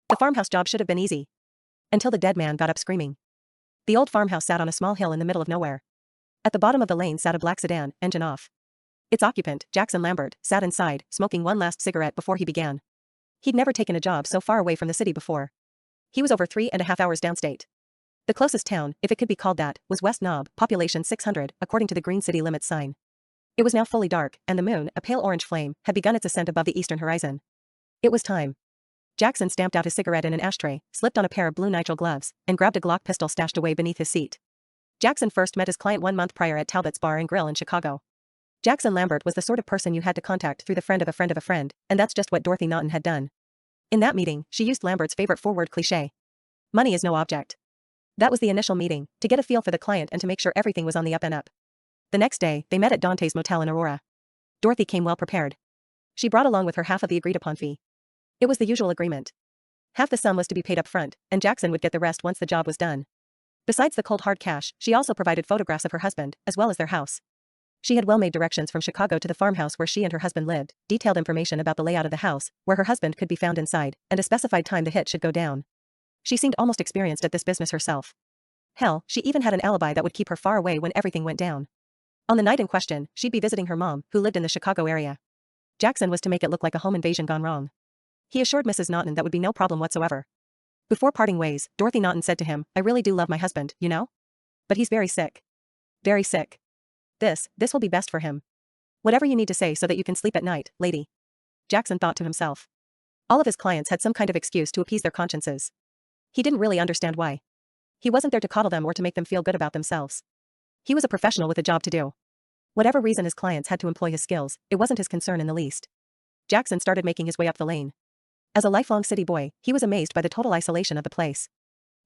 The farmhouse job should have been easy. Until the dead man got up screaming. The old farmhouse sat on a small hill in the middle of nowhere. At the bottom of the lane sat a black sedan, engine off. Its occupant, Jackson Lambert, sat inside, smoking one last cigarette before he began. He'd never taken a job so far away from the city before. He was over 3.5 hours downstate. The closest town, if it could be called that, was West Knob, population 600, according to the green city limits sign. It was now fully dark, and the moon, a pale orange flame, had begun its ascent above the eastern horizon. It was time. Jackson stamped out his cigarette in an ashtray, slipped on a pair of blue nitrile gloves, and grabbed a Glock pistol stashed away beneath his seat. Jackson first met his client 1 month prior at Talbot's Bar and Grill in Chicago. Jackson Lambert was the sort of person you had to contact through the friend of a friend of a friend, and that's just what Dorothy Naughton had done. In that meeting, she used Lambert's favorite four-word cliché. Money is no object. That was the initial meeting, to get a feel for the client and to make sure everything was on the up and up. The next day, they met at Dante's Motel in Aurora. Dorothy came well prepared. She brought along with her half of the agreed-upon fee. It was the usual agreement. Half the sum was to be paid up front, and Jackson would get the rest once the job was done. Besides the cold hard cash, she also provided photographs of her husband, as well as their house. She had well-made directions from Chicago to the farmhouse where she and her husband lived, detailed information about the layout of the house, where her husband could be found inside, and a specified time the hit should go down. She seemed almost experienced at this business herself. Hell, she even had an alibi that would keep her far away when everything went down. On the night in question, she'd be visiting her mom, who lived in the Chicago area. Jackson was to make it look like a home invasion gone wrong. He assured Mrs. Naughton that would be no problem whatsoever. Before parting ways, Dorothy Naughton said to him, "I really do love my husband, you know? But he's very sick. Very sick. This will be best for him. Whatever you need to say so that you can sleep at night, lady." Jackson thought to himself. All of his clients had some kind of excuse to appease their consciences. He didn't really understand why. He wasn't there to coddle them or to make them feel good about themselves. He was a professional with a job to do. Whatever reason his clients had to employ his skills, it wasn't his concern in the least. Jackson started making his way up the lane. As a lifelong city boy, he was amazed by the total isolation of the place.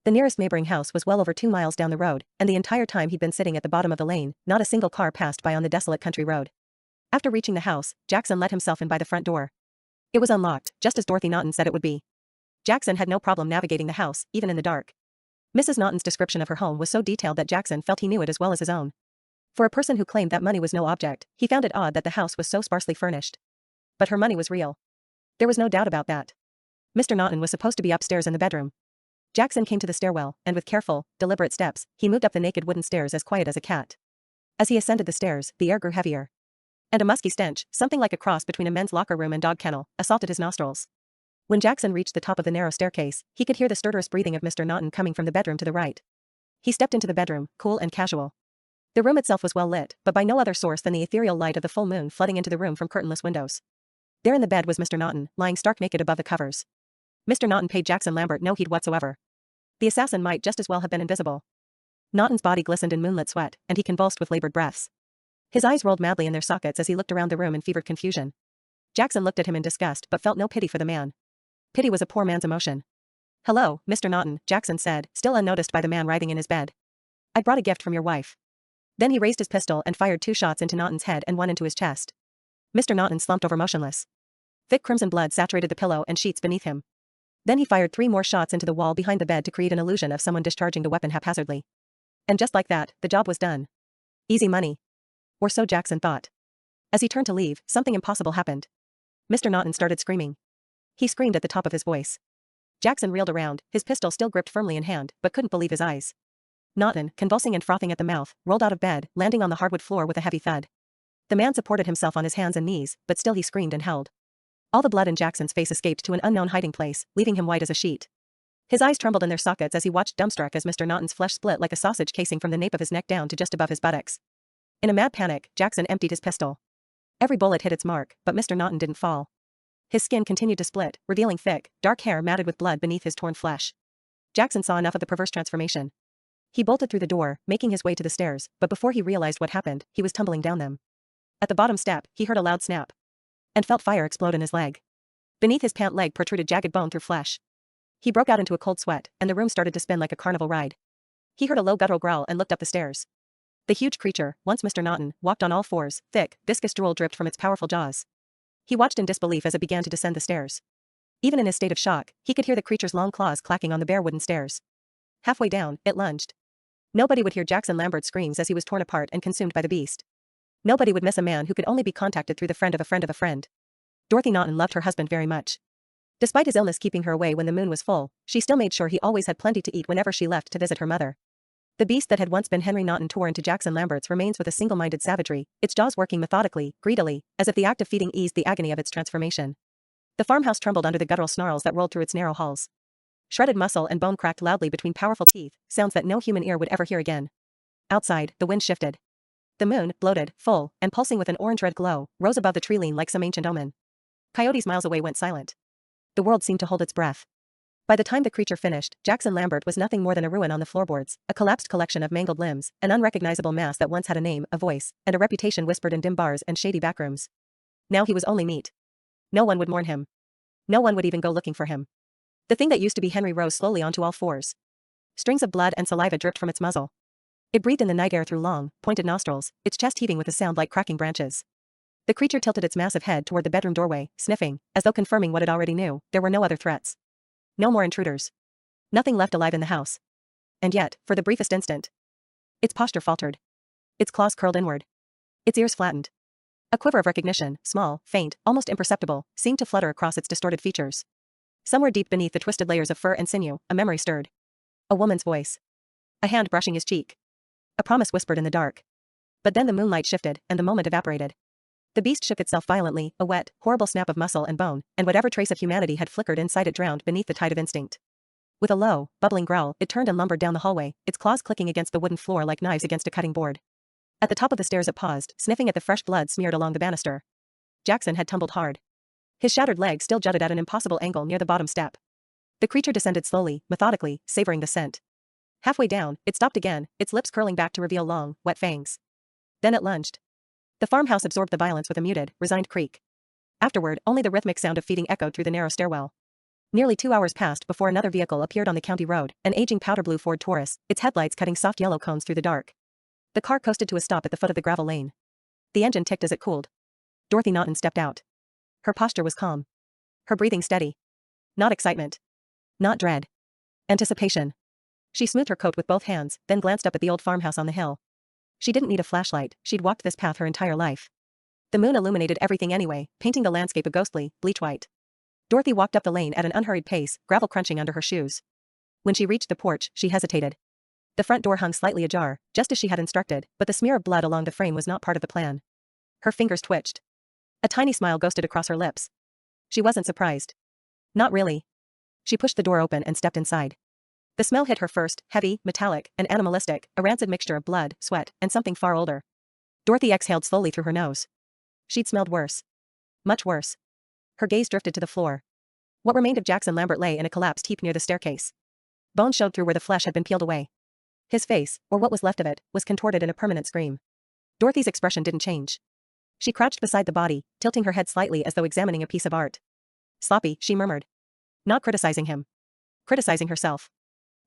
The nearest neighboring house was well over 2 miles down the road, and the entire time he'd been sitting at the bottom of the lane, not a single car passed by on the desolate country road. After reaching the house, Jackson let himself in by the front door. It was unlocked, just as Dorothy Naughton said it would be. Jackson had no problem navigating the house, even in the dark. Mrs. Naughton's description of her home was so detailed that Jackson felt he knew it as well as his own. For a person who claimed that money was no object, he found it odd that the house was so sparsely furnished. But her money was real. There was no doubt about that. Mr. Naughton was supposed to be upstairs in the bedroom. Jackson came to the stairwell, and with careful, deliberate steps, he moved up the naked wooden stairs as quiet as a cat. As he ascended the stairs, the air grew heavier. And a musky stench, something like a cross between a men's locker room and dog kennel, assaulted his nostrils. When Jackson reached the top of the narrow staircase, he could hear the stertorous breathing of Mr. Naughton coming from the bedroom to the right. He stepped into the bedroom, cool and casual. The room itself was well lit, but by no other source than the ethereal light of the full moon flooding into the room from curtainless windows. There in the bed was Mr. Naughton, lying stark naked above the covers. Mr. Naughton paid Jackson Lambert no heed whatsoever. The assassin might just as well have been invisible. Naughton's body glistened in moonlit sweat, and he convulsed with labored breaths. His eyes rolled madly in their sockets as he looked around the room in fevered confusion. Jackson looked at him in disgust but felt no pity for the man. Pity was a poor man's emotion. "Hello, Mr. Naughton," Jackson said, still unnoticed by the man writhing in his bed. "I brought a gift from your wife." Then he raised his pistol and fired 2 shots into Naughton's head and 1 into his chest. Mr. Naughton slumped over motionless. Thick crimson blood saturated the pillow and sheets beneath him. Then he fired 3 more shots into the wall behind the bed to create an illusion of someone discharging the weapon haphazardly. And just like that, the job was done. Easy money. Or so Jackson thought. As he turned to leave, something impossible happened. Mr. Naughton started screaming. He screamed at the top of his voice. Jackson reeled around, his pistol still gripped firmly in hand, but couldn't believe his eyes. Naughton, convulsing and frothing at the mouth, rolled out of bed, landing on the hardwood floor with a heavy thud. The man supported himself on his hands and knees, but still he screamed and held. All the blood in Jackson's face escaped to an unknown hiding place, leaving him white as a sheet. His eyes trembled in their sockets as he watched dumbstruck as Mr. Naughton's flesh split like a sausage casing from the nape of his neck down to just above his buttocks. In a mad panic, Jackson emptied his pistol. Every bullet hit its mark, but Mr. Naughton didn't fall. His skin continued to split, revealing thick, dark hair matted with blood beneath his torn flesh. Jackson saw enough of the perverse transformation. He bolted through the door, making his way to the stairs, but before he realized what happened, he was tumbling down them. At the bottom step, he heard a loud snap. And felt fire explode in his leg. Beneath his pant leg protruded jagged bone through flesh. He broke out into a cold sweat, and the room started to spin like a carnival ride. He heard a low guttural growl and looked up the stairs. The huge creature, once Mr. Naughton, walked on all fours, thick, viscous drool dripped from its powerful jaws. He watched in disbelief as it began to descend the stairs. Even in his state of shock, he could hear the creature's long claws clacking on the bare wooden stairs. Halfway down, it lunged. Nobody would hear Jackson Lambert's screams as he was torn apart and consumed by the beast. Nobody would miss a man who could only be contacted through the friend of a friend of a friend. Dorothy Naughton loved her husband very much. Despite his illness keeping her away when the moon was full, she still made sure he always had plenty to eat whenever she left to visit her mother. The beast that had once been Henry Naughton tore into Jackson Lambert's remains with a single-minded savagery, its jaws working methodically, greedily, as if the act of feeding eased the agony of its transformation. The farmhouse trembled under the guttural snarls that rolled through its narrow halls. Shredded muscle and bone cracked loudly between powerful teeth, sounds that no human ear would ever hear again. Outside, the wind shifted. The moon, bloated, full, and pulsing with an orange-red glow, rose above the tree-line like some ancient omen. Coyotes miles away went silent. The world seemed to hold its breath. By the time the creature finished, Jackson Lambert was nothing more than a ruin on the floorboards, a collapsed collection of mangled limbs, an unrecognizable mass that once had a name, a voice, and a reputation whispered in dim bars and shady backrooms. Now he was only meat. No one would mourn him. No one would even go looking for him. The thing that used to be Henry rose slowly onto all fours. Strings of blood and saliva dripped from its muzzle. It breathed in the night air through long, pointed nostrils, its chest heaving with a sound like cracking branches. The creature tilted its massive head toward the bedroom doorway, sniffing, as though confirming what it already knew, there were no other threats. No more intruders. Nothing left alive in the house. And yet, for the briefest instant, its posture faltered. Its claws curled inward. Its ears flattened. A quiver of recognition, small, faint, almost imperceptible, seemed to flutter across its distorted features. Somewhere deep beneath the twisted layers of fur and sinew, a memory stirred. A woman's voice. A hand brushing his cheek. A promise whispered in the dark. But then the moonlight shifted, and the moment evaporated. The beast shook itself violently, a wet, horrible snap of muscle and bone, and whatever trace of humanity had flickered inside it drowned beneath the tide of instinct. With a low, bubbling growl, it turned and lumbered down the hallway, its claws clicking against the wooden floor like knives against a cutting board. At the top of the stairs it paused, sniffing at the fresh blood smeared along the banister. Jackson had tumbled hard. His shattered leg still jutted at an impossible angle near the bottom step. The creature descended slowly, methodically, savoring the scent. Halfway down, it stopped again, its lips curling back to reveal long, wet fangs. Then it lunged. The farmhouse absorbed the violence with a muted, resigned creak. Afterward, only the rhythmic sound of feeding echoed through the narrow stairwell. Nearly 2 hours passed before another vehicle appeared on the county road, an aging powder-blue Ford Taurus, its headlights cutting soft yellow cones through the dark. The car coasted to a stop at the foot of the gravel lane. The engine ticked as it cooled. Dorothy Naughton stepped out. Her posture was calm. Her breathing steady. Not excitement. Not dread. Anticipation. She smoothed her coat with both hands, then glanced up at the old farmhouse on the hill. She didn't need a flashlight, she'd walked this path her entire life. The moon illuminated everything anyway, painting the landscape a ghostly, bleach white. Dorothy walked up the lane at an unhurried pace, gravel crunching under her shoes. When she reached the porch, she hesitated. The front door hung slightly ajar, just as she had instructed, but the smear of blood along the frame was not part of the plan. Her fingers twitched. A tiny smile ghosted across her lips. She wasn't surprised. Not really. She pushed the door open and stepped inside. The smell hit her first, heavy, metallic, and animalistic, a rancid mixture of blood, sweat, and something far older. Dorothy exhaled slowly through her nose. She'd smelled worse. Much worse. Her gaze drifted to the floor. What remained of Jackson Lambert lay in a collapsed heap near the staircase. Bones showed through where the flesh had been peeled away. His face, or what was left of it, was contorted in a permanent scream. Dorothy's expression didn't change. She crouched beside the body, tilting her head slightly as though examining a piece of art. Sloppy, she murmured. Not criticizing him. Criticizing herself.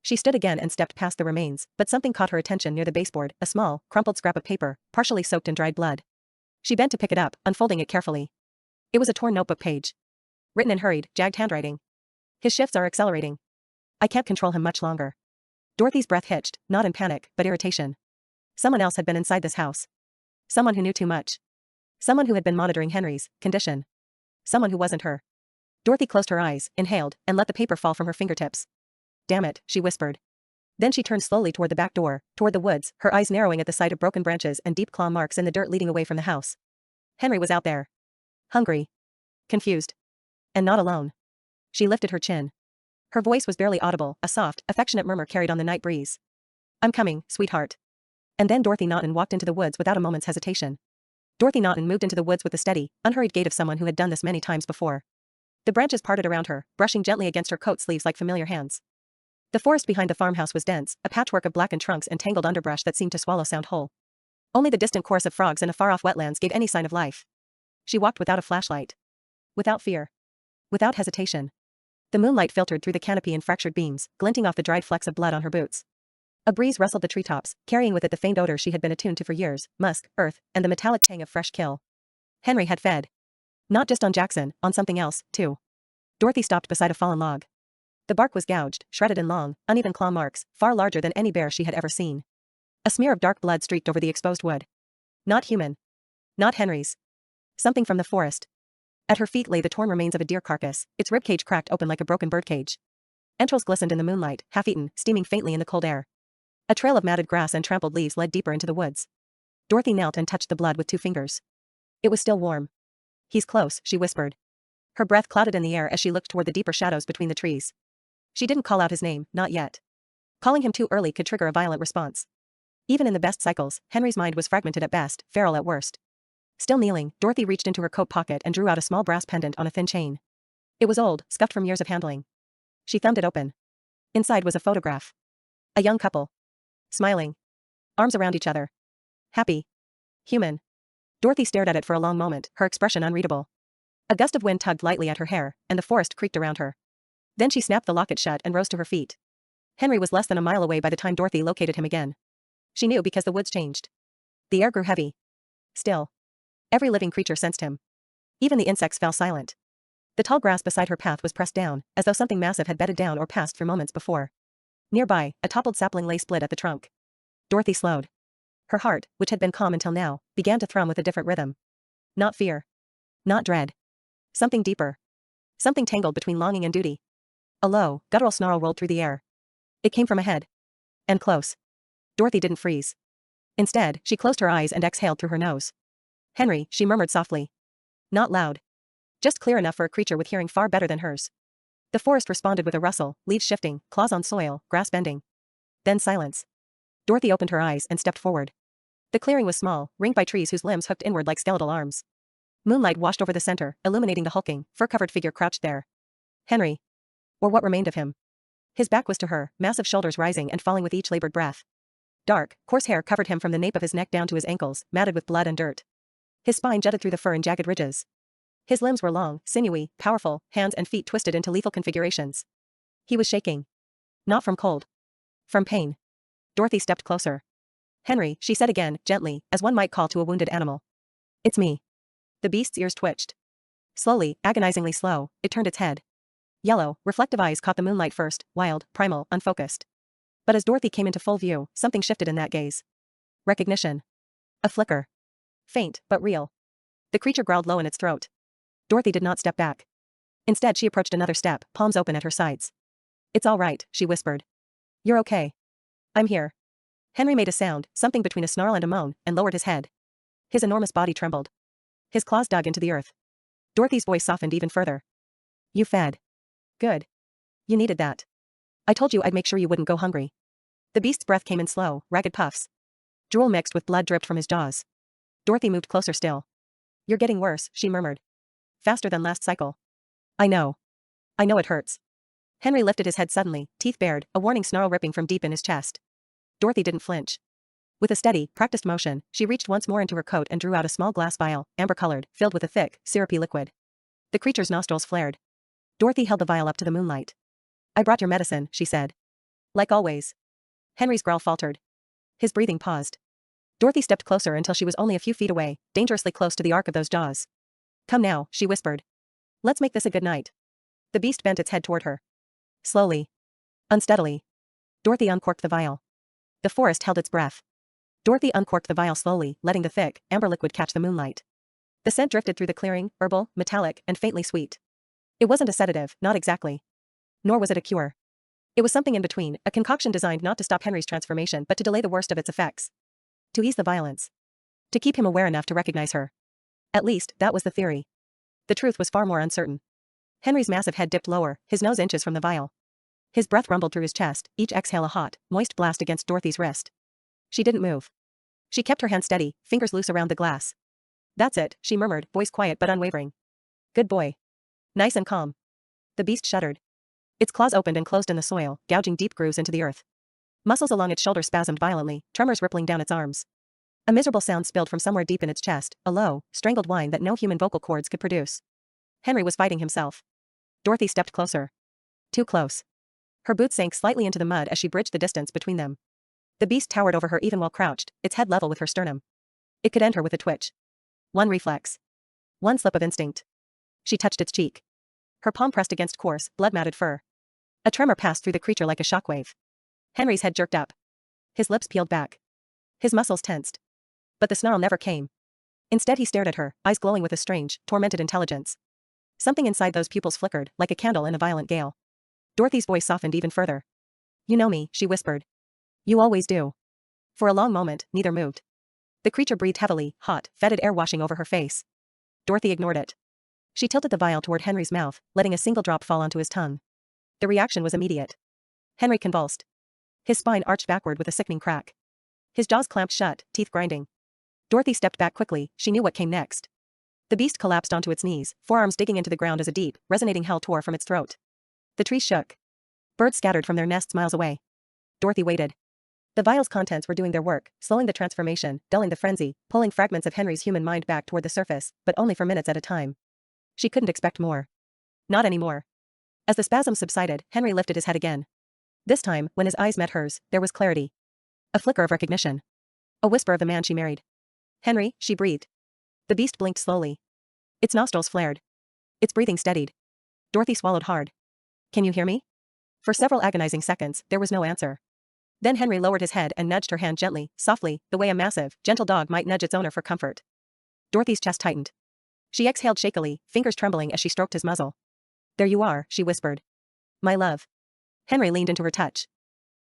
She stood again and stepped past the remains, but something caught her attention near the baseboard, a small, crumpled scrap of paper, partially soaked in dried blood. She bent to pick it up, unfolding it carefully. It was a torn notebook page. Written in hurried, jagged handwriting. His shifts are accelerating. I can't control him much longer. Dorothy's breath hitched, not in panic, but irritation. Someone else had been inside this house. Someone who knew too much. Someone who had been monitoring Henry's condition. Someone who wasn't her. Dorothy closed her eyes, inhaled, and let the paper fall from her fingertips. Damn it, she whispered. Then she turned slowly toward the back door, toward the woods, her eyes narrowing at the sight of broken branches and deep claw marks in the dirt leading away from the house. Henry was out there. Hungry. Confused. And not alone. She lifted her chin. Her voice was barely audible, a soft, affectionate murmur carried on the night breeze. I'm coming, sweetheart. And then Dorothy Naughton walked into the woods without a moment's hesitation. Dorothy Naughton moved into the woods with the steady, unhurried gait of someone who had done this many times before. The branches parted around her, brushing gently against her coat sleeves like familiar hands. The forest behind the farmhouse was dense, a patchwork of blackened trunks and tangled underbrush that seemed to swallow sound whole. Only the distant chorus of frogs in the far-off wetlands gave any sign of life. She walked without a flashlight. Without fear. Without hesitation. The moonlight filtered through the canopy in fractured beams, glinting off the dried flecks of blood on her boots. A breeze rustled the treetops, carrying with it the faint odor she had been attuned to for years, musk, earth, and the metallic tang of fresh kill. Henry had fed. Not just on Jackson, on something else, too. Dorothy stopped beside a fallen log. The bark was gouged, shredded in long, uneven claw marks, far larger than any bear she had ever seen. A smear of dark blood streaked over the exposed wood. Not human. Not Henry's. Something from the forest. At her feet lay the torn remains of a deer carcass, its ribcage cracked open like a broken birdcage. Entrails glistened in the moonlight, half-eaten, steaming faintly in the cold air. A trail of matted grass and trampled leaves led deeper into the woods. Dorothy knelt and touched the blood with 2 fingers. It was still warm. "He's close," she whispered. Her breath clouded in the air as she looked toward the deeper shadows between the trees. She didn't call out his name, not yet. Calling him too early could trigger a violent response. Even in the best cycles, Henry's mind was fragmented at best, feral at worst. Still kneeling, Dorothy reached into her coat pocket and drew out a small brass pendant on a thin chain. It was old, scuffed from years of handling. She thumbed it open. Inside was a photograph. A young couple. Smiling. Arms around each other. Happy. Human. Dorothy stared at it for a long moment, her expression unreadable. A gust of wind tugged lightly at her hair, and the forest creaked around her. Then she snapped the locket shut and rose to her feet. Henry was less than a mile away by the time Dorothy located him again. She knew because the woods changed. The air grew heavy. Still. Every living creature sensed him. Even the insects fell silent. The tall grass beside her path was pressed down, as though something massive had bedded down or passed through moments before. Nearby, a toppled sapling lay split at the trunk. Dorothy slowed. Her heart, which had been calm until now, began to thrum with a different rhythm. Not fear. Not dread. Something deeper. Something tangled between longing and duty. A low, guttural snarl rolled through the air. It came from ahead. And close. Dorothy didn't freeze. Instead, she closed her eyes and exhaled through her nose. "Henry," she murmured softly. Not loud. Just clear enough for a creature with hearing far better than hers. The forest responded with a rustle, leaves shifting, claws on soil, grass bending. Then silence. Dorothy opened her eyes and stepped forward. The clearing was small, ringed by trees whose limbs hooked inward like skeletal arms. Moonlight washed over the center, illuminating the hulking, fur-covered figure crouched there. Henry. Or what remained of him. His back was to her, massive shoulders rising and falling with each labored breath. Dark, coarse hair covered him from the nape of his neck down to his ankles, matted with blood and dirt. His spine jutted through the fur in jagged ridges. His limbs were long, sinewy, powerful, hands and feet twisted into lethal configurations. He was shaking. Not from cold. From pain. Dorothy stepped closer. "Henry," she said again, gently, as one might call to a wounded animal. "It's me." The beast's ears twitched. Slowly, agonizingly slow, it turned its head. Yellow, reflective eyes caught the moonlight first, wild, primal, unfocused. But as Dorothy came into full view, something shifted in that gaze. Recognition. A flicker. Faint, but real. The creature growled low in its throat. Dorothy did not step back. Instead she approached another step, palms open at her sides. "It's all right," she whispered. "You're okay. I'm here." Henry made a sound, something between a snarl and a moan, and lowered his head. His enormous body trembled. His claws dug into the earth. Dorothy's voice softened even further. "You fed. Good. You needed that. I told you I'd make sure you wouldn't go hungry." The beast's breath came in slow, ragged puffs. Drool mixed with blood dripped from his jaws. Dorothy moved closer still. "You're getting worse," she murmured. "Faster than last cycle." I know it hurts." Henry lifted his head suddenly, teeth bared, a warning snarl ripping from deep in his chest. Dorothy didn't flinch. With a steady, practiced motion, she reached once more into her coat and drew out a small glass vial, amber-colored, filled with a thick, syrupy liquid. The creature's nostrils flared. Dorothy held the vial up to the moonlight. "I brought your medicine," she said. "Like always." Henry's growl faltered. His breathing paused. Dorothy stepped closer until she was only a few feet away, dangerously close to the arc of those jaws. "Come now," she whispered. "Let's make this a good night." The beast bent its head toward her. Slowly. Unsteadily. Dorothy uncorked the vial. The forest held its breath. Dorothy uncorked the vial slowly, letting the thick, amber liquid catch the moonlight. The scent drifted through the clearing, herbal, metallic, and faintly sweet. It wasn't a sedative, not exactly. Nor was it a cure. It was something in between, a concoction designed not to stop Henry's transformation but to delay the worst of its effects. To ease the violence. To keep him aware enough to recognize her. At least, that was the theory. The truth was far more uncertain. Henry's massive head dipped lower, his nose inches from the vial. His breath rumbled through his chest, each exhale a hot, moist blast against Dorothy's wrist. She didn't move. She kept her hand steady, fingers loose around the glass. "That's it," she murmured, voice quiet but unwavering. "Good boy. Nice and calm." The beast shuddered. Its claws opened and closed in the soil, gouging deep grooves into the earth. Muscles along its shoulders spasmed violently, tremors rippling down its arms. A miserable sound spilled from somewhere deep in its chest, a low, strangled whine that no human vocal cords could produce. Henry was fighting himself. Dorothy stepped closer. Too close. Her boots sank slightly into the mud as she bridged the distance between them. The beast towered over her even while crouched, its head level with her sternum. It could end her with a twitch. One reflex. One slip of instinct. She touched its cheek. Her palm pressed against coarse, blood-matted fur. A tremor passed through the creature like a shockwave. Henry's head jerked up. His lips peeled back. His muscles tensed. But the snarl never came. Instead he stared at her, eyes glowing with a strange, tormented intelligence. Something inside those pupils flickered, like a candle in a violent gale. Dorothy's voice softened even further. You know me, she whispered. You always do. For a long moment, neither moved. The creature breathed heavily, hot, fetid air washing over her face. Dorothy ignored it. She tilted the vial toward Henry's mouth, letting a single drop fall onto his tongue. The reaction was immediate. Henry convulsed. His spine arched backward with a sickening crack. His jaws clamped shut, teeth grinding. Dorothy stepped back quickly, she knew what came next. The beast collapsed onto its knees, forearms digging into the ground as a deep, resonating hell tore from its throat. The trees shook. Birds scattered from their nests miles away. Dorothy waited. The vial's contents were doing their work, slowing the transformation, dulling the frenzy, pulling fragments of Henry's human mind back toward the surface, but only for minutes at a time. She couldn't expect more. Not anymore. As the spasm subsided, Henry lifted his head again. This time, when his eyes met hers, there was clarity. A flicker of recognition. A whisper of the man she married. Henry, she breathed. The beast blinked slowly. Its nostrils flared. Its breathing steadied. Dorothy swallowed hard. Can you hear me? For several agonizing seconds, there was no answer. Then Henry lowered his head and nudged her hand gently, softly, the way a massive, gentle dog might nudge its owner for comfort. Dorothy's chest tightened. She exhaled shakily, fingers trembling as she stroked his muzzle. There you are, she whispered. My love. Henry leaned into her touch.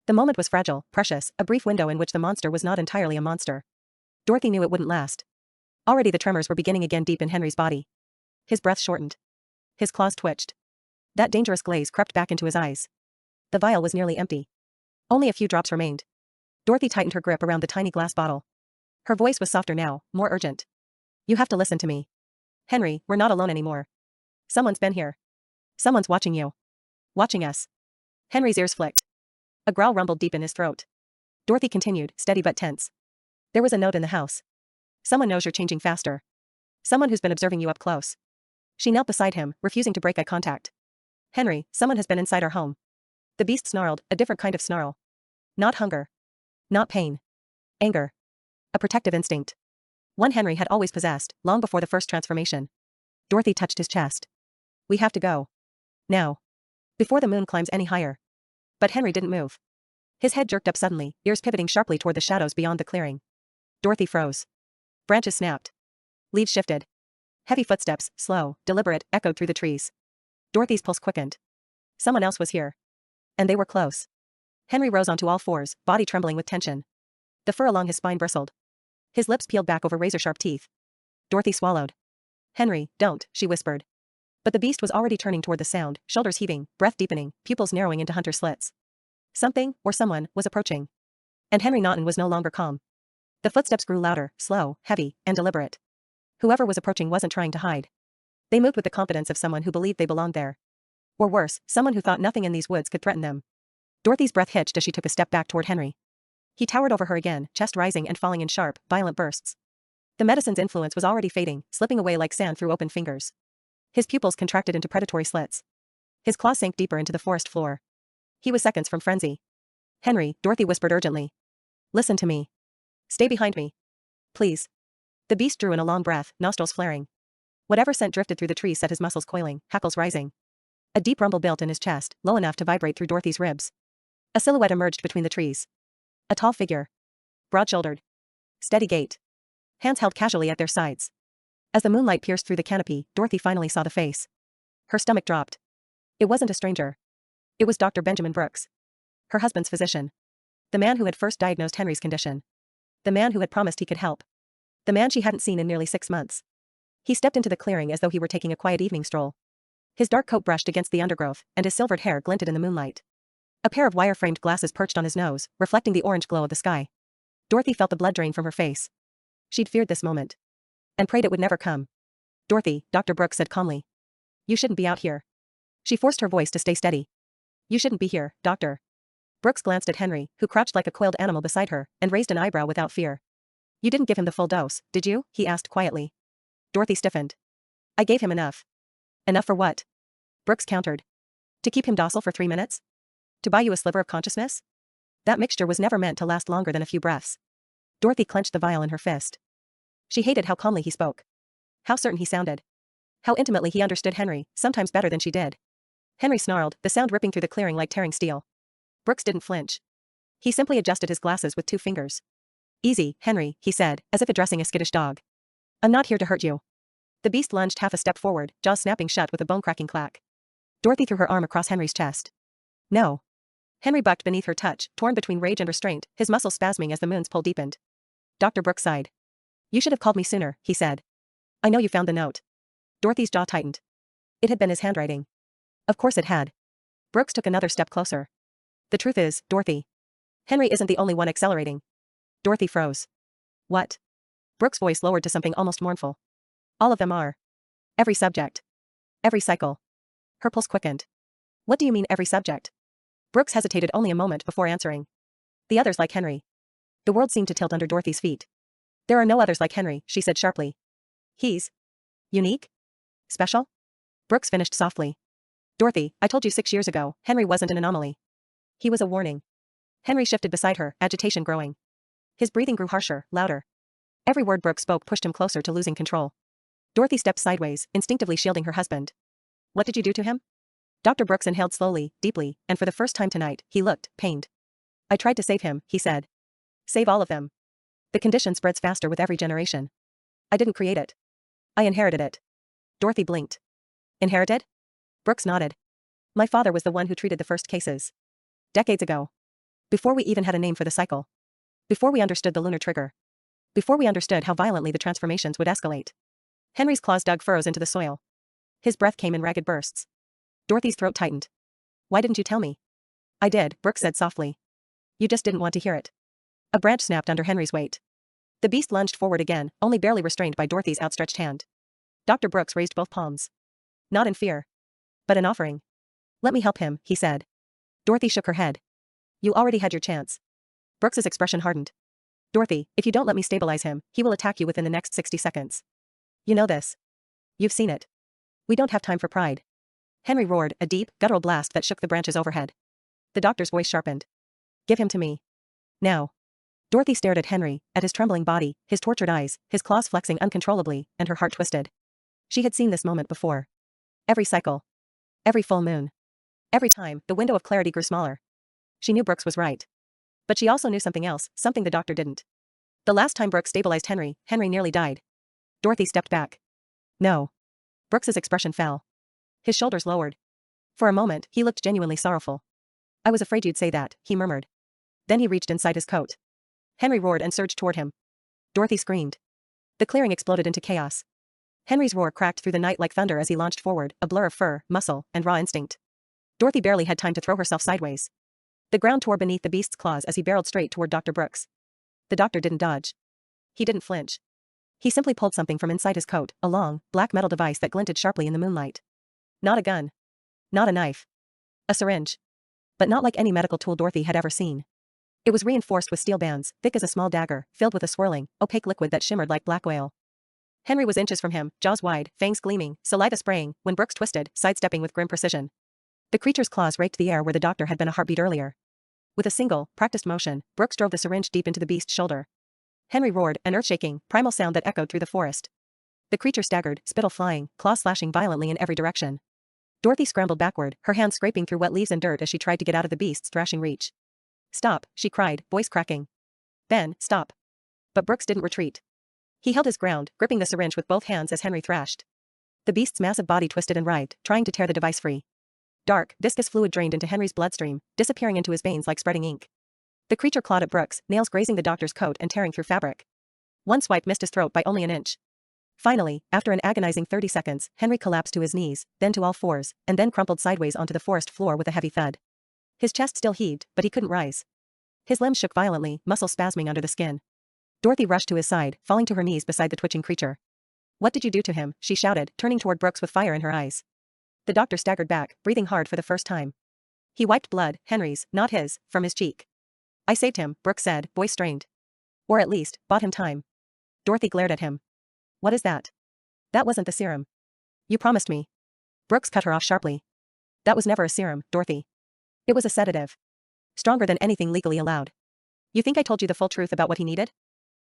The moment was fragile, precious, a brief window in which the monster was not entirely a monster. Dorothy knew it wouldn't last. Already the tremors were beginning again deep in Henry's body. His breath shortened. His claws twitched. That dangerous glaze crept back into his eyes. The vial was nearly empty. Only a few drops remained. Dorothy tightened her grip around the tiny glass bottle. Her voice was softer now, more urgent. You have to listen to me. Henry, we're not alone anymore. Someone's been here. Someone's watching you. Watching us. Henry's ears flicked. A growl rumbled deep in his throat. Dorothy continued, steady but tense. There was a note in the house. Someone knows you're changing faster. Someone who's been observing you up close. She knelt beside him, refusing to break eye contact. Henry, someone has been inside our home. The beast snarled, a different kind of snarl. Not hunger. Not pain. Anger. A protective instinct. One Henry had always possessed, long before the first transformation. Dorothy touched his chest. We have to go. Now. Before the moon climbs any higher. But Henry didn't move. His head jerked up suddenly, ears pivoting sharply toward the shadows beyond the clearing. Dorothy froze. Branches snapped. Leaves shifted. Heavy footsteps, slow, deliberate, echoed through the trees. Dorothy's pulse quickened. Someone else was here. And they were close. Henry rose onto all fours, body trembling with tension. The fur along his spine bristled. His lips peeled back over razor-sharp teeth. Dorothy swallowed. Henry, don't, she whispered. But the beast was already turning toward the sound, shoulders heaving, breath deepening, pupils narrowing into hunter slits. Something, or someone, was approaching. And Henry Naughton was no longer calm. The footsteps grew louder, slow, heavy, and deliberate. Whoever was approaching wasn't trying to hide. They moved with the confidence of someone who believed they belonged there. Or worse, someone who thought nothing in these woods could threaten them. Dorothy's breath hitched as she took a step back toward Henry. He towered over her again, chest rising and falling in sharp, violent bursts. The medicine's influence was already fading, slipping away like sand through open fingers. His pupils contracted into predatory slits. His claws sank deeper into the forest floor. He was seconds from frenzy. Henry, Dorothy whispered urgently. Listen to me. Stay behind me. Please. The beast drew in a long breath, nostrils flaring. Whatever scent drifted through the trees set his muscles coiling, hackles rising. A deep rumble built in his chest, low enough to vibrate through Dorothy's ribs. A silhouette emerged between the trees. A tall figure. Broad-shouldered. Steady gait. Hands held casually at their sides. As the moonlight pierced through the canopy, Dorothy finally saw the face. Her stomach dropped. It wasn't a stranger. It was Dr. Benjamin Brooks. Her husband's physician. The man who had first diagnosed Henry's condition. The man who had promised he could help. The man she hadn't seen in nearly 6 months. He stepped into the clearing as though he were taking a quiet evening stroll. His dark coat brushed against the undergrowth, and his silvered hair glinted in the moonlight. A pair of wire-framed glasses perched on his nose, reflecting the orange glow of the sky. Dorothy felt the blood drain from her face. She'd feared this moment. And prayed it would never come. Dorothy, Dr. Brooks said calmly. You shouldn't be out here. She forced her voice to stay steady. You shouldn't be here, Doctor. Brooks glanced at Henry, who crouched like a coiled animal beside her, and raised an eyebrow without fear. You didn't give him the full dose, did you? He asked quietly. Dorothy stiffened. I gave him enough. Enough for what? Brooks countered. To keep him docile for 3 minutes? To buy you a sliver of consciousness? That mixture was never meant to last longer than a few breaths. Dorothy clenched the vial in her fist. She hated how calmly he spoke. How certain he sounded. How intimately he understood Henry, sometimes better than she did. Henry snarled, the sound ripping through the clearing like tearing steel. Brooks didn't flinch. He simply adjusted his glasses with 2 fingers. Easy, Henry, he said, as if addressing a skittish dog. I'm not here to hurt you. The beast lunged half a step forward, jaws snapping shut with a bone-cracking clack. Dorothy threw her arm across Henry's chest. No. Henry bucked beneath her touch, torn between rage and restraint, his muscles spasming as the moon's pull deepened. Dr. Brooks sighed. You should have called me sooner, he said. I know you found the note. Dorothy's jaw tightened. It had been his handwriting. Of course it had. Brooks took another step closer. The truth is, Dorothy. Henry isn't the only one accelerating. Dorothy froze. What? Brooks' voice lowered to something almost mournful. All of them are. Every subject. Every cycle. Her pulse quickened. What do you mean every subject? Brooks hesitated only a moment before answering. The others like Henry. The world seemed to tilt under Dorothy's feet. There are no others like Henry, she said sharply. He's unique? Special? Brooks finished softly. Dorothy, I told you 6 years ago, Henry wasn't an anomaly. He was a warning. Henry shifted beside her, agitation growing. His breathing grew harsher, louder. Every word Brooks spoke pushed him closer to losing control. Dorothy stepped sideways, instinctively shielding her husband. What did you do to him? Dr. Brooks inhaled slowly, deeply, and for the first time tonight, he looked pained. I tried to save him, he said. Save all of them. The condition spreads faster with every generation. I didn't create it. I inherited it. Dorothy blinked. Inherited? Brooks nodded. My father was the one who treated the first cases. Decades ago. Before we even had a name for the cycle. Before we understood the lunar trigger. Before we understood how violently the transformations would escalate. Henry's claws dug furrows into the soil. His breath came in ragged bursts. Dorothy's throat tightened. Why didn't you tell me? I did, Brooks said softly. You just didn't want to hear it. A branch snapped under Henry's weight. The beast lunged forward again, only barely restrained by Dorothy's outstretched hand. Dr. Brooks raised both palms. Not in fear. But in offering. Let me help him, he said. Dorothy shook her head. You already had your chance. Brooks's expression hardened. Dorothy, if you don't let me stabilize him, he will attack you within the next 60 seconds. You know this. You've seen it. We don't have time for pride. Henry roared, a deep, guttural blast that shook the branches overhead. The doctor's voice sharpened. Give him to me. Now. Dorothy stared at Henry, at his trembling body, his tortured eyes, his claws flexing uncontrollably, and her heart twisted. She had seen this moment before. Every cycle. Every full moon. Every time, the window of clarity grew smaller. She knew Brooks was right. But she also knew something else, something the doctor didn't. The last time Brooks stabilized Henry, Henry nearly died. Dorothy stepped back. No. Brooks's expression fell. His shoulders lowered. For a moment, he looked genuinely sorrowful. I was afraid you'd say that, he murmured. Then he reached inside his coat. Henry roared and surged toward him. Dorothy screamed. The clearing exploded into chaos. Henry's roar cracked through the night like thunder as he launched forward, a blur of fur, muscle, and raw instinct. Dorothy barely had time to throw herself sideways. The ground tore beneath the beast's claws as he barreled straight toward Dr. Brooks. The doctor didn't dodge. He didn't flinch. He simply pulled something from inside his coat, a long, black metal device that glinted sharply in the moonlight. Not a gun. Not a knife. A syringe. But not like any medical tool Dorothy had ever seen. It was reinforced with steel bands, thick as a small dagger, filled with a swirling, opaque liquid that shimmered like black oil. Henry was inches from him, jaws wide, fangs gleaming, saliva spraying, when Brooks twisted, sidestepping with grim precision. The creature's claws raked the air where the doctor had been a heartbeat earlier. With a single, practiced motion, Brooks drove the syringe deep into the beast's shoulder. Henry roared, an earth-shaking, primal sound that echoed through the forest. The creature staggered, spittle flying, claws slashing violently in every direction. Dorothy scrambled backward, her hands scraping through wet leaves and dirt as she tried to get out of the beast's thrashing reach. Stop, she cried, voice cracking. Ben, stop. But Brooks didn't retreat. He held his ground, gripping the syringe with both hands as Henry thrashed. The beast's massive body twisted and writhed, trying to tear the device free. Dark, viscous fluid drained into Henry's bloodstream, disappearing into his veins like spreading ink. The creature clawed at Brooks, nails grazing the doctor's coat and tearing through fabric. One swipe missed his throat by only an inch. Finally, after an agonizing 30 seconds, Henry collapsed to his knees, then to all fours, and then crumpled sideways onto the forest floor with a heavy thud. His chest still heaved, but he couldn't rise. His limbs shook violently, muscles spasming under the skin. Dorothy rushed to his side, falling to her knees beside the twitching creature. What did you do to him? She shouted, turning toward Brooks with fire in her eyes. The doctor staggered back, breathing hard for the first time. He wiped blood, Henry's, not his, from his cheek. I saved him, Brooks said, voice strained. Or at least, bought him time. Dorothy glared at him. What is that? That wasn't the serum. You promised me. Brooks cut her off sharply. That was never a serum, Dorothy. It was a sedative. Stronger than anything legally allowed. You think I told you the full truth about what he needed?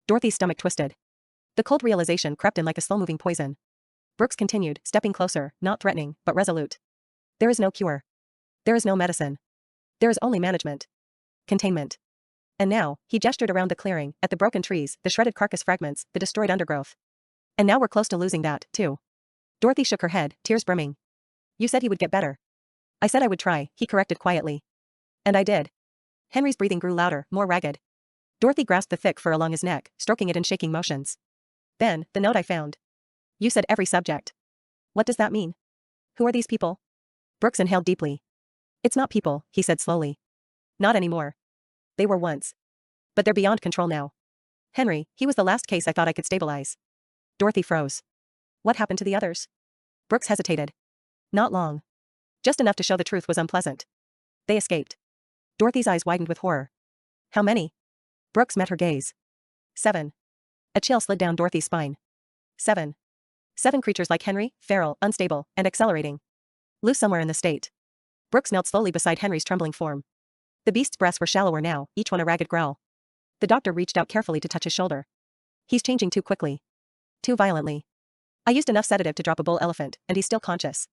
Dorothy's stomach twisted. The cold realization crept in like a slow-moving poison. Brooks continued, stepping closer, not threatening, but resolute. There is no cure. There is no medicine. There is only management. Containment. And now, he gestured around the clearing, at the broken trees, the shredded carcass fragments, the destroyed undergrowth. And now we're close to losing that, too. Dorothy shook her head, tears brimming. You said he would get better. I said I would try, he corrected quietly. And I did. Henry's breathing grew louder, more ragged. Dorothy grasped the thick fur along his neck, stroking it in shaking motions. Then, the note I found. You said every subject. What does that mean? Who are these people? Brooks inhaled deeply. It's not people, he said slowly. Not anymore. They were once. But they're beyond control now. Henry, he was the last case I thought I could stabilize. Dorothy froze. What happened to the others? Brooks hesitated. Not long. Just enough to show the truth was unpleasant. They escaped. Dorothy's eyes widened with horror. How many? Brooks met her gaze. 7. A chill slid down Dorothy's spine. 7. 7 creatures like Henry, feral, unstable, and accelerating. Loose somewhere in the state. Brooks knelt slowly beside Henry's trembling form. The beast's breasts were shallower now, each one a ragged growl. The doctor reached out carefully to touch his shoulder. He's changing too quickly. Too violently. I used enough sedative to drop a bull elephant, and he's still conscious.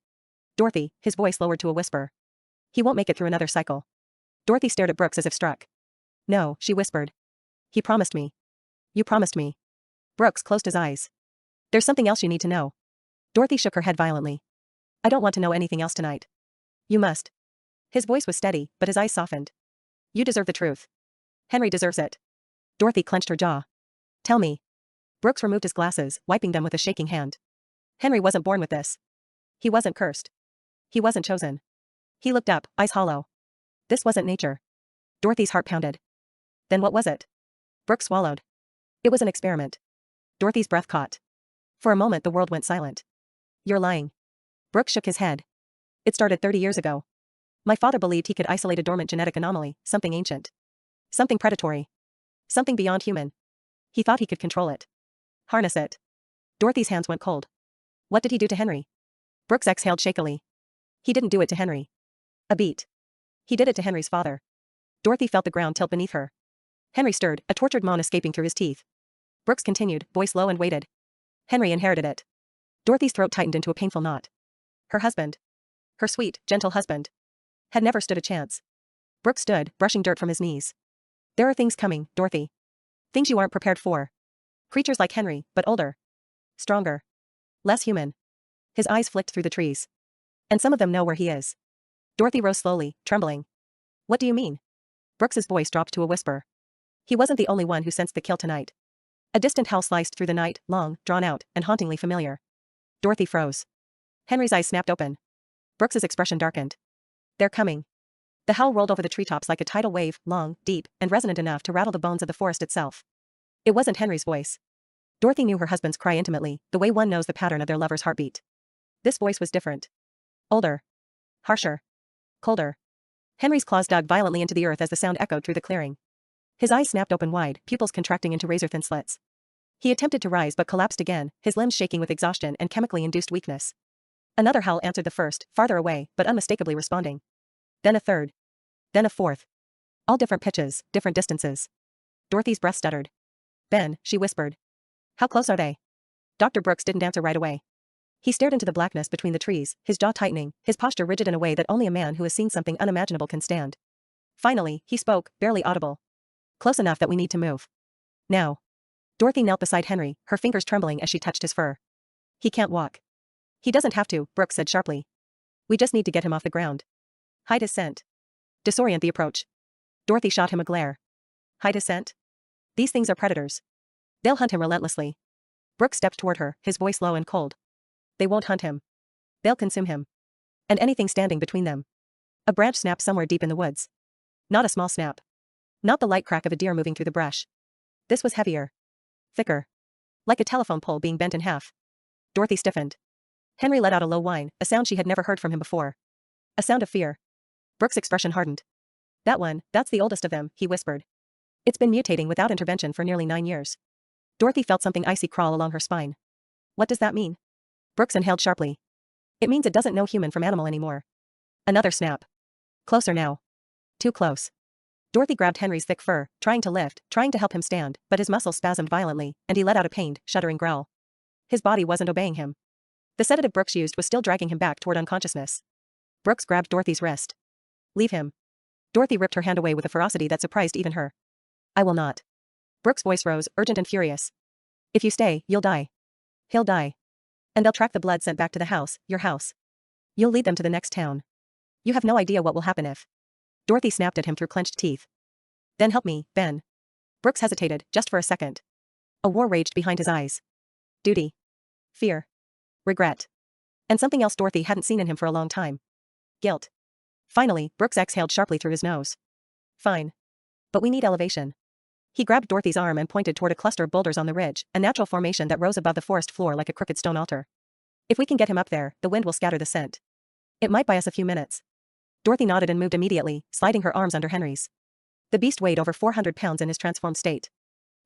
Dorothy, his voice lowered to a whisper. He won't make it through another cycle. Dorothy stared at Brooks as if struck. No, she whispered. He promised me. You promised me. Brooks closed his eyes. There's something else you need to know. Dorothy shook her head violently. I don't want to know anything else tonight. You must. His voice was steady, but his eyes softened. You deserve the truth. Henry deserves it. Dorothy clenched her jaw. Tell me. Brooks removed his glasses, wiping them with a shaking hand. Henry wasn't born with this. He wasn't cursed. He wasn't chosen. He looked up, eyes hollow. This wasn't nature. Dorothy's heart pounded. Then what was it? Brooks swallowed. It was an experiment. Dorothy's breath caught. For a moment the world went silent. You're lying. Brooks shook his head. It started 30 years ago. My father believed he could isolate a dormant genetic anomaly, something ancient. Something predatory. Something beyond human. He thought he could control it. Harness it. Dorothy's hands went cold. What did he do to Henry? Brooks exhaled shakily. He didn't do it to Henry. A beat. He did it to Henry's father. Dorothy felt the ground tilt beneath her. Henry stirred, a tortured moan escaping through his teeth. Brooks continued, voice low and weighted. Henry inherited it. Dorothy's throat tightened into a painful knot. Her husband. Her sweet, gentle husband. Had never stood a chance. Brooks stood, brushing dirt from his knees. There are things coming, Dorothy. Things you aren't prepared for. Creatures like Henry, but older. Stronger. Less human. His eyes flicked through the trees. And some of them know where he is. Dorothy rose slowly, trembling. What do you mean? Brooks's voice dropped to a whisper. He wasn't the only one who sensed the kill tonight. A distant howl sliced through the night, long, drawn out, and hauntingly familiar. Dorothy froze. Henry's eyes snapped open. Brooks's expression darkened. They're coming. The howl rolled over the treetops like a tidal wave, long, deep, and resonant enough to rattle the bones of the forest itself. It wasn't Henry's voice. Dorothy knew her husband's cry intimately, the way one knows the pattern of their lover's heartbeat. This voice was different. Older. Harsher. Colder. Henry's claws dug violently into the earth as the sound echoed through the clearing. His eyes snapped open wide, pupils contracting into razor-thin slits. He attempted to rise but collapsed again, his limbs shaking with exhaustion and chemically induced weakness. Another howl answered the first, farther away, but unmistakably responding. Then a third. Then a fourth. All different pitches, different distances. Dorothy's breath stuttered. Ben, she whispered. How close are they? Dr. Brooks didn't answer right away. He stared into the blackness between the trees, his jaw tightening, his posture rigid in a way that only a man who has seen something unimaginable can stand. Finally, he spoke, barely audible. Close enough that we need to move. Now. Dorothy knelt beside Henry, her fingers trembling as she touched his fur. He can't walk. He doesn't have to, Brooks said sharply. We just need to get him off the ground. Hide his scent. Disorient the approach. Dorothy shot him a glare. Hide his scent? These things are predators. They'll hunt him relentlessly. Brooks stepped toward her, his voice low and cold. They won't hunt him. They'll consume him. And anything standing between them. A branch snapped somewhere deep in the woods. Not a small snap. Not the light crack of a deer moving through the brush. This was heavier. Thicker. Like a telephone pole being bent in half. Dorothy stiffened. Henry let out a low whine, a sound she had never heard from him before. A sound of fear. Brooks' expression hardened. That one, that's the oldest of them, he whispered. It's been mutating without intervention for nearly 9 years. Dorothy felt something icy crawl along her spine. What does that mean? Brooks inhaled sharply. It means it doesn't know human from animal anymore. Another snap. Closer now. Too close. Dorothy grabbed Henry's thick fur, trying to lift, trying to help him stand, but his muscles spasmed violently, and he let out a pained, shuddering growl. His body wasn't obeying him. The sedative Brooks used was still dragging him back toward unconsciousness. Brooks grabbed Dorothy's wrist. Leave him. Dorothy ripped her hand away with a ferocity that surprised even her. I will not. Brooks' voice rose, urgent and furious. If you stay, you'll die. He'll die. And they'll track the blood sent back to the house, your house. You'll lead them to the next town. You have no idea what will happen if. Dorothy snapped at him through clenched teeth. Then help me, Ben. Brooks hesitated, just for a second. A war raged behind his eyes. Duty. Fear. Regret. And something else Dorothy hadn't seen in him for a long time. Guilt. Finally, Brooks exhaled sharply through his nose. Fine. But we need elevation. He grabbed Dorothy's arm and pointed toward a cluster of boulders on the ridge, a natural formation that rose above the forest floor like a crooked stone altar. If we can get him up there, the wind will scatter the scent. It might buy us a few minutes. Dorothy nodded and moved immediately, sliding her arms under Henry's. The beast weighed over 400 pounds in his transformed state.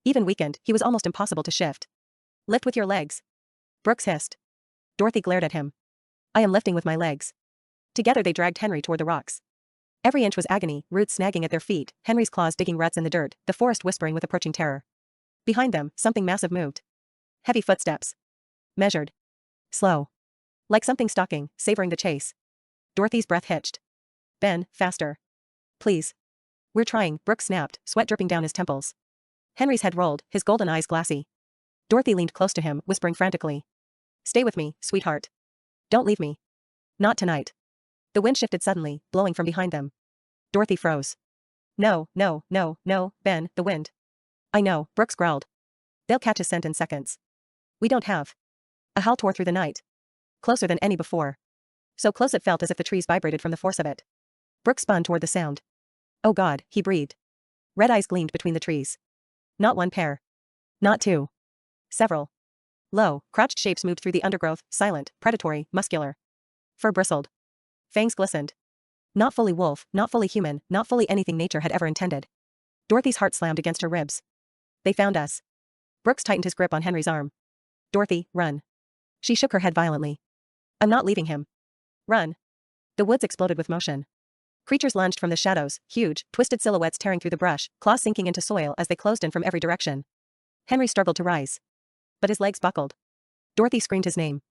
Even weakened, he was almost impossible to shift. Lift with your legs. Brooks hissed. Dorothy glared at him. I am lifting with my legs. Together they dragged Henry toward the rocks. Every inch was agony, roots snagging at their feet, Henry's claws digging ruts in the dirt, the forest whispering with approaching terror. Behind them, something massive moved. Heavy footsteps. Measured. Slow. Like something stalking, savoring the chase. Dorothy's breath hitched. Ben, faster. Please. We're trying, Brooks snapped, sweat dripping down his temples. Henry's head rolled, his golden eyes glassy. Dorothy leaned close to him, whispering frantically. Stay with me, sweetheart. Don't leave me. Not tonight. The wind shifted suddenly, blowing from behind them. Dorothy froze. No, no, no, no, Ben, the wind. I know, Brooks growled. They'll catch his scent in seconds. We don't have. A howl tore through the night. Closer than any before. So close it felt as if the trees vibrated from the force of it. Brooks spun toward the sound. Oh God, he breathed. Red eyes gleamed between the trees. Not one pair. Not two. Several. Low, crouched shapes moved through the undergrowth, silent, predatory, muscular. Fur bristled. Fangs glistened. Not fully wolf, not fully human, not fully anything nature had ever intended. Dorothy's heart slammed against her ribs. They found us. Brooks tightened his grip on Henry's arm. Dorothy, run. She shook her head violently. I'm not leaving him. Run. The woods exploded with motion. Creatures lunged from the shadows, huge, twisted silhouettes tearing through the brush, claws sinking into soil as they closed in from every direction. Henry struggled to rise. But his legs buckled. Dorothy screamed his name.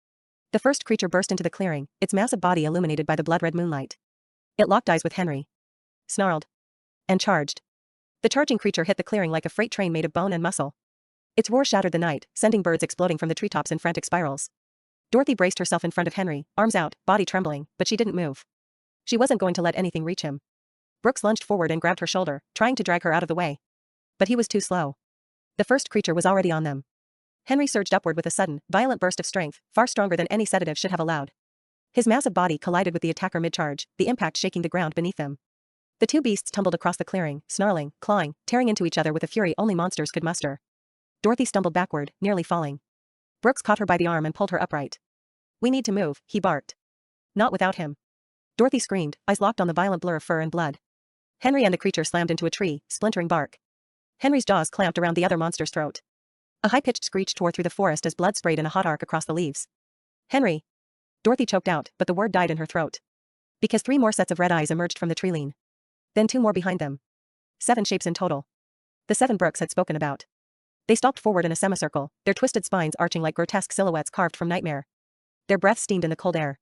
The first creature burst into the clearing, its massive body illuminated by the blood-red moonlight. It locked eyes with Henry. Snarled. And charged. The charging creature hit the clearing like a freight train made of bone and muscle. Its roar shattered the night, sending birds exploding from the treetops in frantic spirals. Dorothy braced herself in front of Henry, arms out, body trembling, but she didn't move. She wasn't going to let anything reach him. Brooks lunged forward and grabbed her shoulder, trying to drag her out of the way. But he was too slow. The first creature was already on them. Henry surged upward with a sudden, violent burst of strength, far stronger than any sedative should have allowed. His massive body collided with the attacker mid-charge, the impact shaking the ground beneath them. The two beasts tumbled across the clearing, snarling, clawing, tearing into each other with a fury only monsters could muster. Dorothy stumbled backward, nearly falling. Brooks caught her by the arm and pulled her upright. We need to move, he barked. Not without him. Dorothy screamed, eyes locked on the violent blur of fur and blood. Henry and the creature slammed into a tree, splintering bark. Henry's jaws clamped around the other monster's throat. A high-pitched screech tore through the forest as blood sprayed in a hot arc across the leaves. Henry! Dorothy choked out, but the word died in her throat. Because 3 more sets of red eyes emerged from the tree lean. Then 2 more behind them. 7 shapes in total. The 7 Brooks had spoken about. They stalked forward in a semicircle, their twisted spines arching like grotesque silhouettes carved from nightmare. Their breath steamed in the cold air.